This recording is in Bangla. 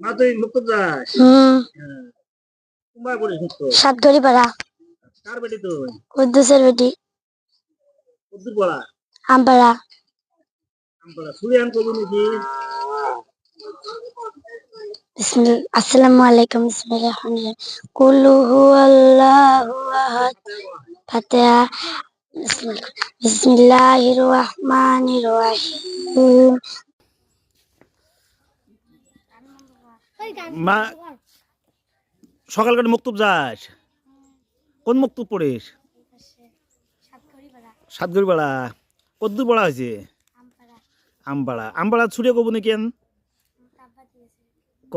মা তুই মুক্ত যাস? কুমার পড়িস মুক্ত? সাতগড়ি পাড়া। কার বেটি তুই? কুদ্দুসের বেটি। কুদ্দুর পাড়া? আমপাড়া। আমপাড়া। সুরিয়ান কবি নাকি? আসসালামু আলাইকুম। বিসমিল্লাহির রহমানির রহিম। কুল হুয়াল্লাহু আহাদ। ফাতিহা। বিসমিল্লাহির রহমানির রহিম। মা সকালকার মুক্তব যাস? কোন মুক্তব পড়িস? সাতগড়ি পাড়া। কদ্দুর পড়া হয়েছে? আমপাড়া। আমপাড়া ছুড়ে কবু নাকি? ক